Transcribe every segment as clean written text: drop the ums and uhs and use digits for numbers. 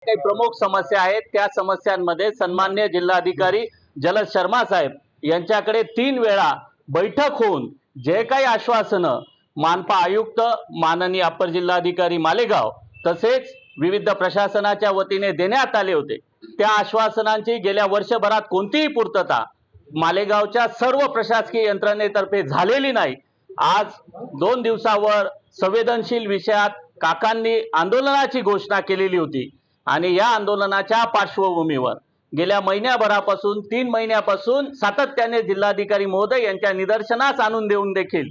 काही प्रमुख समस्या आहेत त्या समस्यांमध्ये सन्माननीय जिल्हाधिकारी जलद शर्मा साहेब यांच्याकडे 3 वेळा बैठक होऊन जे काही आश्वासनं मानपा आयुक्त माननीय अप्पर जिल्हाधिकारी मालेगाव तसेच विविध प्रशासनाच्या वतीने देण्यात आले होते त्या आश्वासनांची गेल्या वर्षभरात कोणतीही पूर्तता मालेगावच्या सर्व प्रशासकीय यंत्रणेतर्फे झालेली नाही। आज 2 दिवसावर संवेदनशील विषयात काकांनी आंदोलनाची घोषणा केलेली होती आणि या आंदोलनाच्या पार्श्वभूमीवर गेल्या महिन्याभरापासून 3 महिन्यापासून सातत्याने जिल्हाधिकारी महोदय यांच्या निदर्शनास आणून देऊन देखील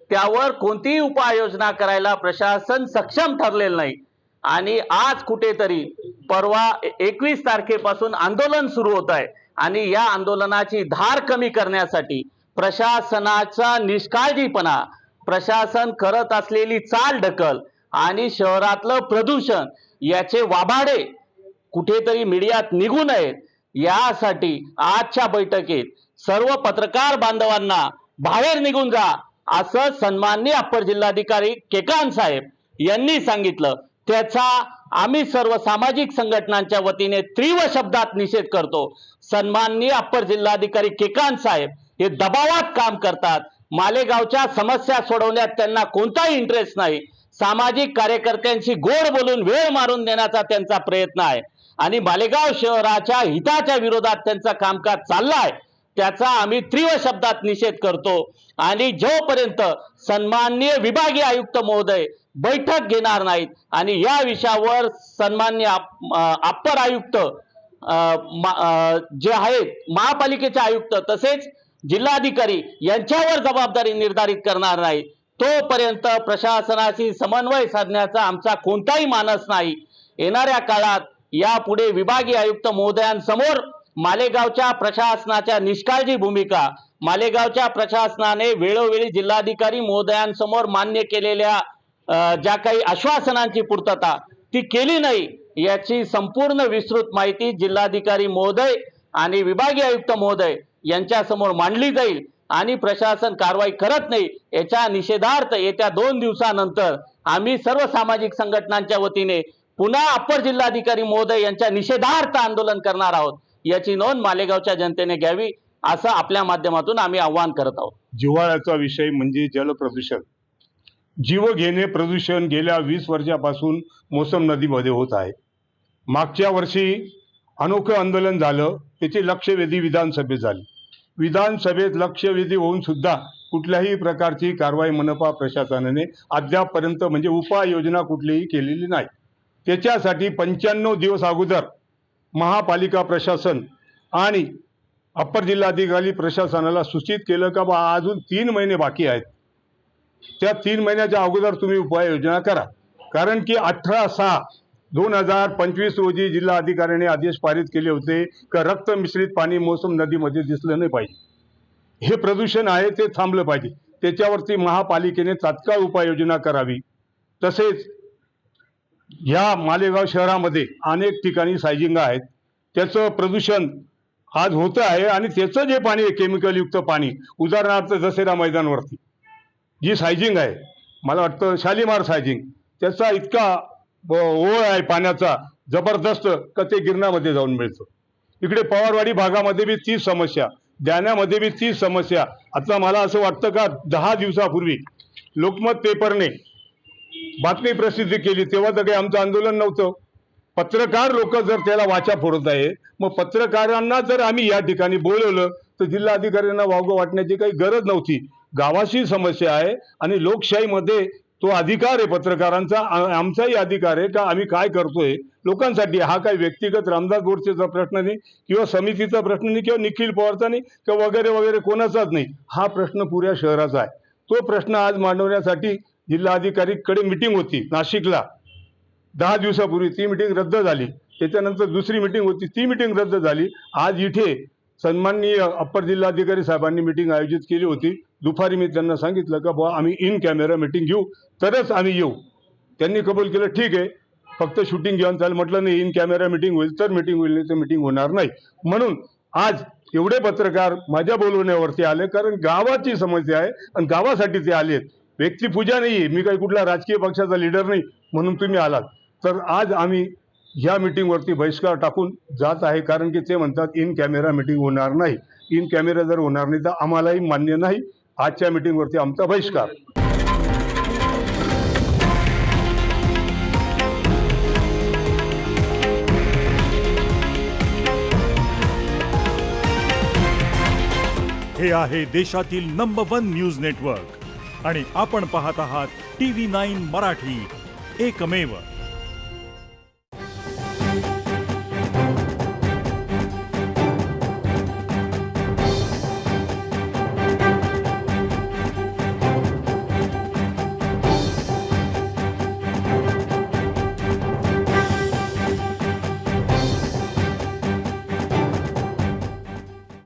त्यावर कोणतीही उपाययोजना करायला प्रशासन सक्षम ठरलेलं नाही आणि आज कुठेतरी परवा 21 तारखेपासून आंदोलन सुरू होत आहे आणि या आंदोलनाची धार कमी करण्यासाठी प्रशासनाचा निष्काळजीपणा, प्रशासन करत असलेली चालढकल आणि शहरातलं प्रदूषण याचे वाभाडे कुठेतरी मीडियात निघू नयेत यासाठी आजच्या बैठकीत सर्व पत्रकार बांधवांना बाहेर निघून जा असं सन्माननीय अप्पर जिल्हाधिकारी केकांत साहेब यांनी सांगितलं। त्याचा आम्ही सर्व सामाजिक संघटनांच्या वतीने तीव्र शब्दात निषेध करतो। सन्माननीय अप्पर जिल्हाधिकारी केकांत साहेब हे दबावात काम करतात। मालेगावच्या समस्या सोडवण्यात त्यांना कोणताही इंटरेस्ट नाही। सामाजिक कार्यकर्त्यांशी गोड बोलून वेळ मारून देण्याचा त्यांचा प्रयत्न आहे आणि मालेगाव शहराच्या हिताच्या विरोधात त्यांचा कामकाज चाललाय त्याचा आम्ही तीव्र शब्दात निषेध करतो आणि जोपर्यंत सन्माननीय विभागीय आयुक्त महोदय बैठक घेणार नाहीत आणि या विषयावर सन्माननीय अप्पर आयुक्त जे आहेत महापालिकेचे आयुक्त तसेच जिल्हाधिकारी यांच्यावर जबाबदारी निर्धारित करणार नाही तोपर्यंत प्रशासनाशी समन्वय साधण्याचा आमचा कोणताही मानस नाही। येणाऱ्या काळात यापुढे विभागीय आयुक्त महोदयांसमोर मालेगावच्या प्रशासनाच्या निष्काळजी भूमिका, मालेगावच्या प्रशासनाने वेळोवेळी जिल्हाधिकारी महोदयांसमोर मान्य केलेल्या ज्या काही आश्वासनांची पूर्तता ती केली नाही याची संपूर्ण विस्तृत माहिती जिल्हाधिकारी महोदय आणि विभागीय आयुक्त महोदय यांच्या समोर मांडली जाईल आणि प्रशासन कारवाई करत नाही याच्या निषेधार्थ येत्या 2 दिवसानंतर आम्ही सर्व सामाजिक संघटनांच्या वतीने पुन्हा अप्पर जिल्हाधिकारी महोदय यांच्या निषेधार्थ आंदोलन करणार आहोत। याची नोंद मालेगावच्या जनतेने घ्यावी असं आपल्या माध्यमातून आम्ही आवाहन करत आहोत। जिव्हाळ्याचा विषय म्हणजे जलप्रदूषण। जीव घेणे प्रदूषण गेल्या 20 वर्षापासून मोसम नदीमध्ये होत आहे। मागच्या वर्षी अनोखं आंदोलन झालं, त्याची लक्षवेधी विधानसभेत झाली। विधानसभेत लक्षवेधी होऊन सुद्धा कुठल्याही प्रकारची कारवाई मनपा प्रशासनाने अद्यापपर्यंत म्हणजे उपाययोजना कुठलीही केलेली नाही। त्याच्यासाठी 95 दिवस अगोदर महापालिका प्रशासन आणि अप्पर जिल्हाधिकारी प्रशासनाला सूचित केलं का बा अजून 3 महिने बाकी आहेत, त्या 3 महिन्याच्या अगोदर तुम्ही उपाययोजना करा। कारण की 18/6/2025 रोजी जिल्हाधिकाऱ्यांनी आदेश पारित केले होते की रक्त मिश्रित पाणी मोसम नदीमध्ये दिसलं नाही पाहिजे, हे प्रदूषण आहे ते थांबलं पाहिजे, त्याच्यावरती महापालिकेने तात्काळ उपाययोजना करावी। तसेच या मालेगाव शहरामध्ये अनेक ठिकाणी सायजिंग आहेत, त्याचं प्रदूषण आज होतं आहे आणि त्याचं जे पाणी आहे केमिकल युक्त पाणी, उदाहरणार्थ दसरा मैदानावरती जी सायजिंग आहे, मला वाटतं शालीमार सायजिंग, त्याचा इतका ओळ आहे पाण्याचा जबरदस्त का ते गिरणामध्ये जाऊन मिळतं। इकडे पवारवाडी भागामध्ये बी तीच समस्या, द्याण्यामध्ये बी तीच समस्या। आता मला असं वाटतं का 10 दिवसापूर्वी लोकमत पेपरने बातमी प्रसिद्ध केली तेव्हा तर काही आमचं आंदोलन नव्हतं। पत्रकार लोक जर त्याला वाचा फोडत आहे, मग पत्रकारांना जर आम्ही या ठिकाणी बोलवलं तर जिल्हाधिकाऱ्यांना वावगं वाटण्याची काही गरज नव्हती। गावाची समस्या आहे आणि लोकशाहीमध्ये तो अधिकार आहे पत्रकारांचा, आमचाही अधिकार आहे का आम्ही काय करतोय लोकांसाठी। हा काही व्यक्तिगत रामदास बोरसेचा प्रश्न नाही किंवा समितीचा प्रश्न नाही किंवा निखिल पवारचा नाही किंवा वगैरे वगैरे कोणाचाच नाही, हा प्रश्न पुऱ्या शहराचा आहे। तो प्रश्न आज मांडवण्यासाठी जिल्हाधिकारीकडे मीटिंग होती नाशिकला 10 दिवसापूर्वी, ती मीटिंग रद्द झाली। त्याच्यानंतर दुसरी मीटिंग होती, ती मीटिंग रद्द झाली। आज इथे सन्माननीय अप्पर जिल्हाधिकारी साहेबांनी मीटिंग आयोजित केली होती। दुपारी मी त्यांना सांगितलं का बुवा आम्ही इन कॅमेरा मीटिंग घेऊ तरच आम्ही येऊ, त्यांनी कबूल केलं, ठीक आहे फक्त शूटिंग घेऊन चालेल। म्हटलं नाही, इन कॅमेरा मीटिंग होईल तर मीटिंग होईल, नाही तर मीटिंग होणार नाही। म्हणून आज एवढे पत्रकार माझ्या बोलवण्यावरती आले कारण गावाची समस्या आहे आणि गावासाठी ते आलेत। व्यक्तिपूजा नाही आहे, मी काही कुठला राजकीय पक्षाचा लीडर नाही म्हणून तुम्ही आलात। तर आज आम्ही या मीटिंगवरती बहिष्कार टाकून जात आहे, कारण की ते म्हणतात इन कॅमेरा मीटिंग होणार नाही. इन कॅमेरा जर होणार नाही तर आम्हालाही मान्य नाही. आजच्या मीटिंगवरती आमचा बहिष्कार. हे आहे देशातील नंबर 1 न्यूज नेटवर्क आणि आपण पाहत आहात TV9 मराठी, एकमेव.